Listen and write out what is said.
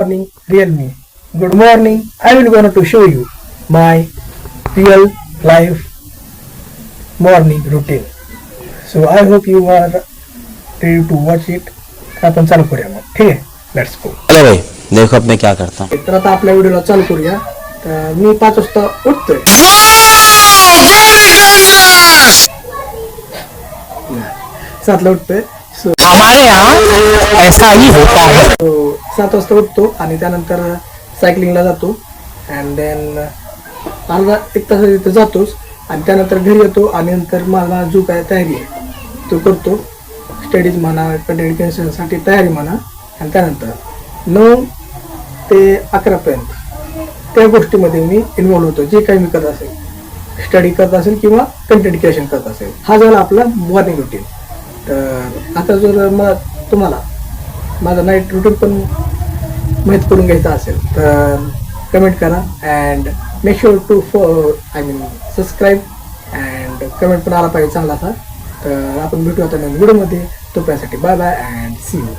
morning, real me. Good morning. I will going to show you my real life morning routine. So I hope you are ready to watch it. आपण चालू करूया मग ठीक आहे. Let's go. चलो भाई देखो अब मैं क्या करता हूँ. तर आता आपल्या व्हिडिओला चालू करूया. तर मी 5 वाजता उठतोय. 7ला उठतोय. हमारे यहाँ ऐसा ही होता है. 7 वाजता उठतो आणि त्यानंतर सायकलिंगला जातो अँड देन अर्धा एक तास तिथे जातोच आणि त्यानंतर घरी येतो आणि नंतर मला जो काय तयारी आहे तो करतो. स्टडीज म्हणा कंटेंट क्रिएशनसाठी तयारी म्हणा आणि त्यानंतर 9 ते 11पर्यंत त्या गोष्टीमध्ये मी इन्व्हॉल्व होतो. जे काही मी करत असेल, स्टडी करत असेल किंवा कंटेंट क्रिएशन करत असेल. हा झाला आपला मॉर्निंग रुटीन. तर आता जर मला तुम्हाला माझा नाईट रुटीन पण माहीत करून घ्यायचा असेल तर कमेंट करा and make sure to subscribe and comment पण आला पाहिजे चांगला असा. तर आपण भेटू आता नवीन व्हिडिओमध्ये. तोपर्यंतसाठी bye bye and see you.